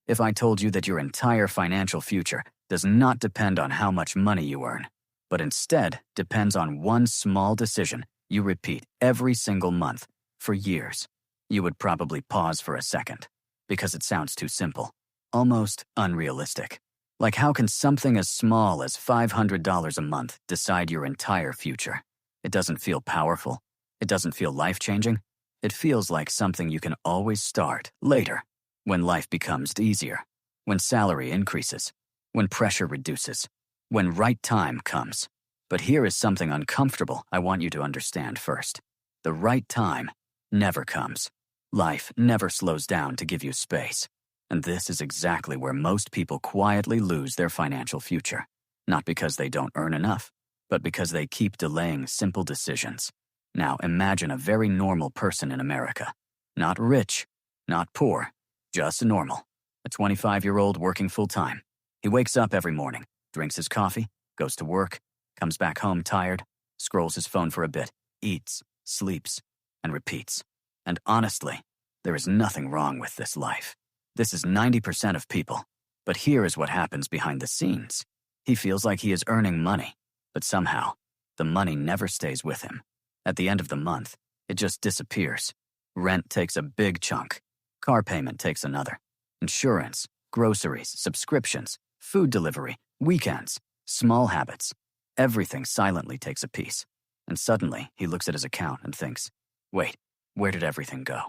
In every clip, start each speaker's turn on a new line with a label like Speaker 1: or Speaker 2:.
Speaker 1: if I told you that your entire financial future does not depend on how much money you earn, but instead depends on one small decision you repeat every single month for years? You would probably pause for a second, because it sounds too simple, almost unrealistic. Like, how can something as small as $500 a month decide your entire future? It doesn't feel powerful. It doesn't feel life-changing. It feels like something you can always start later, when life becomes easier, when salary increases, when pressure reduces, when right time comes. But here is something uncomfortable I want you to understand first. The right time never comes. Life never slows down to give you space. And this is exactly where most people quietly lose their financial future. Not because they don't earn enough, but because they keep delaying simple decisions. Now imagine a very normal person in America. Not rich, not poor, just normal. A 25-year-old working full-time. He wakes up every morning, drinks his coffee, goes to work, comes back home tired, scrolls his phone for a bit, eats, sleeps, and repeats. And honestly, there is nothing wrong with this life. This is 90% of people. But here is what happens behind the scenes. He feels like he is earning money, but somehow, the money never stays with him. At the end of the month, it just disappears. Rent takes a big chunk. Car payment takes another. Insurance, groceries, subscriptions, food delivery, weekends, small habits. Everything silently takes a piece. And suddenly, he looks at his account and thinks, wait, where did everything go?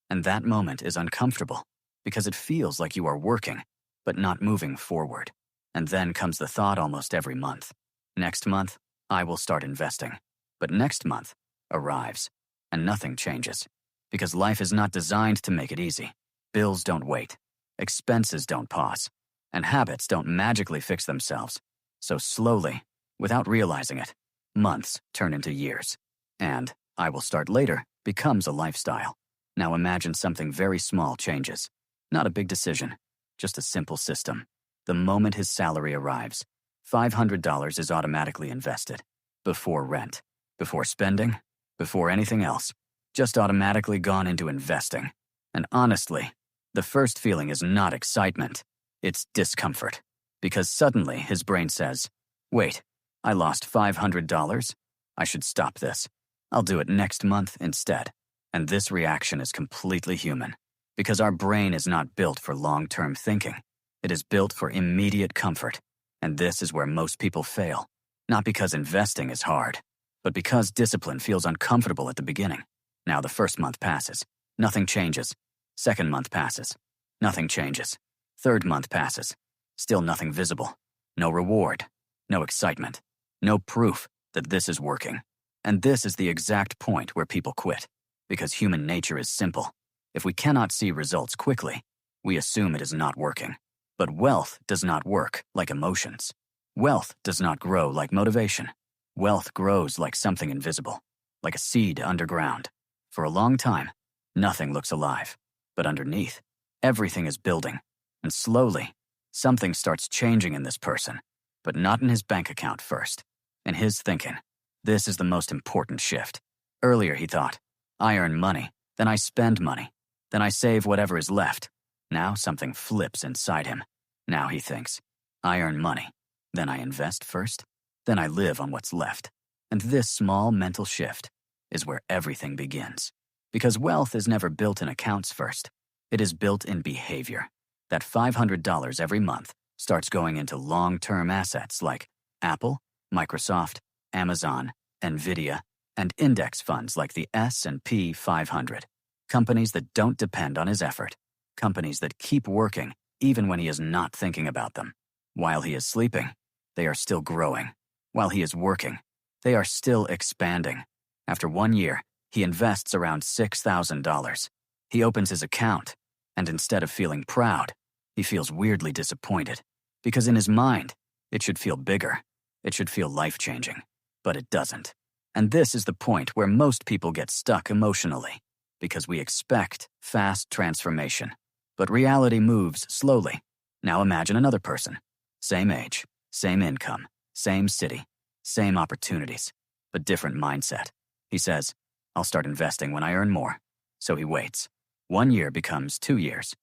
Speaker 1: And that moment is uncomfortable, because it feels like you are working, but not moving forward. And then comes the thought almost every month. Next month, I will start investing. But next month arrives, and nothing changes. Because life is not designed to make it easy. Bills don't wait. Expenses don't pause. And habits don't magically fix themselves. So slowly, without realizing it, months turn into years. And I will start later becomes a lifestyle. Now imagine something very small changes. Not a big decision, just a simple system. The moment his salary arrives, $500 is automatically invested. Before rent, before spending, before anything else. Just automatically gone into investing. And honestly, the first feeling is not excitement. It's discomfort. Because suddenly his brain says, wait, I lost $500? I should stop this. I'll do it next month instead. And this reaction is completely human. Because our brain is not built for long-term thinking. It is built for immediate comfort. And this is where most people fail. Not because investing is hard, but because discipline feels uncomfortable at the beginning. Now the first month passes. Nothing changes. Second month passes. Nothing changes. Third month passes. Still nothing visible. No reward. No excitement. No proof that this is working. And this is the exact point where people quit. Because human nature is simple. If we cannot see results quickly, we assume it is not working. But wealth does not work like emotions. Wealth does not grow like motivation. Wealth grows like something invisible, like a seed underground. For a long time, nothing looks alive. But underneath, everything is building. And slowly, something starts changing in this person, but not in his bank account first. In his thinking, this is the most important shift. Earlier he thought, I earn money, then I spend money, then I save whatever is left. Now something flips inside him. Now he thinks, I earn money, then I invest first, then I live on what's left. And this small mental shift is where everything begins. Because wealth is never built in accounts first. It is built in behavior. That $500 every month starts going into long-term assets like Apple, Microsoft, Amazon, Nvidia, and index funds like the S&P 500. Companies that don't depend on his effort. Companies that keep working even when he is not thinking about them. While he is sleeping, they are still growing. While he is working, they are still expanding. After 1 year, he invests around $6,000. He opens his account, and instead of feeling proud, he feels weirdly disappointed. Because in his mind, it should feel bigger. It should feel life-changing. But it doesn't. And this is the point where most people get stuck emotionally. Because we expect fast transformation. But reality moves slowly. Now imagine another person. Same age, same income, same city, same opportunities, but different mindset. He says, I'll start investing when I earn more. So he waits. 1 year becomes 2 years.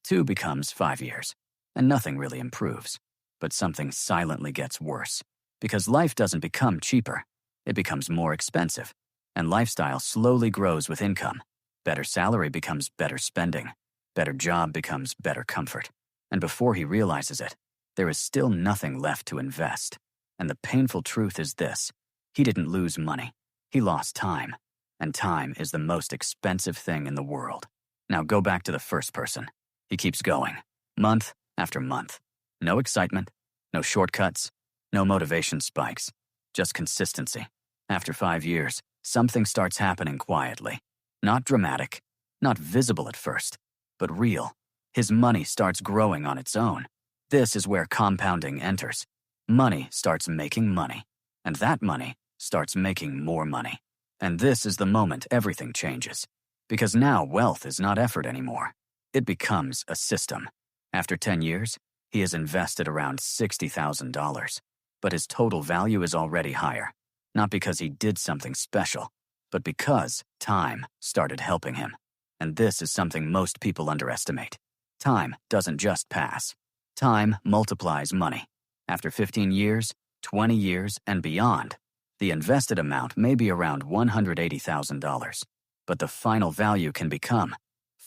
Speaker 1: 2 becomes 5 years, and nothing really improves. But something silently gets worse, because life doesn't become cheaper. It becomes more expensive, and lifestyle slowly grows with income. Better salary becomes better spending. Better job becomes better comfort. And before he realizes it, there is still nothing left to invest. And the painful truth is this: he didn't lose money. He lost time. And time is the most expensive thing in the world. Now go back to the first person. He keeps going, month after month. No excitement, no shortcuts, no motivation spikes, just consistency. After 5 years, something starts happening quietly. Not dramatic, not visible at first, but real. His money starts growing on its own. This is where compounding enters. Money starts making money, and that money starts making more money. And this is the moment everything changes. Because now wealth is not effort anymore. It becomes a system. After 10 years, he has invested around $60,000. But his total value is already higher. Not because he did something special, but because time started helping him. And this is something most people underestimate. Time doesn't just pass. Time multiplies money. After 15 years, 20 years, and beyond, the invested amount may be around $180,000, but the final value can become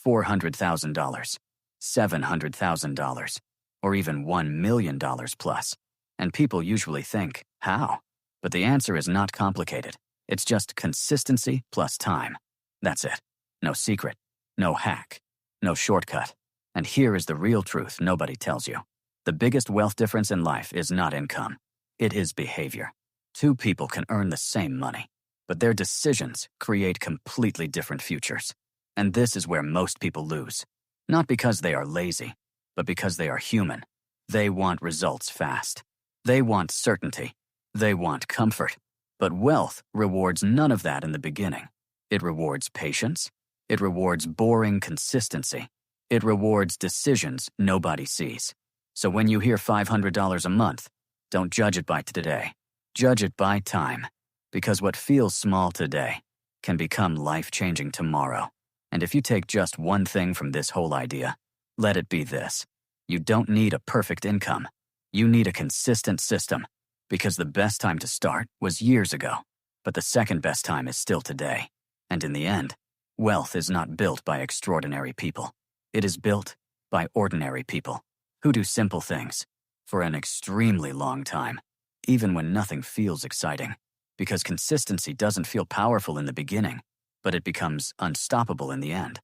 Speaker 1: $400,000, $700,000, or even $1 million plus. And people usually think, how? But the answer is not complicated. It's just consistency plus time. That's it. No secret, no hack, no shortcut. And here is the real truth nobody tells you. The biggest wealth difference in life is not income. It is behavior. 2 people can earn the same money, but their decisions create completely different futures. And this is where most people lose. Not because they are lazy, but because they are human. They want results fast. They want certainty. They want comfort. But wealth rewards none of that in the beginning. It rewards patience. It rewards boring consistency. It rewards decisions nobody sees. So when you hear $500 a month, don't judge it by today. Judge it by time. Because what feels small today can become life-changing tomorrow. And if you take just one thing from this whole idea, let it be this: you don't need a perfect income. You need a consistent system. Because the best time to start was years ago, but the second best time is still today. And in the end, wealth is not built by extraordinary people. It is built by ordinary people who do simple things for an extremely long time, even when nothing feels exciting. Because consistency doesn't feel powerful in the beginning, but it becomes unstoppable in the end.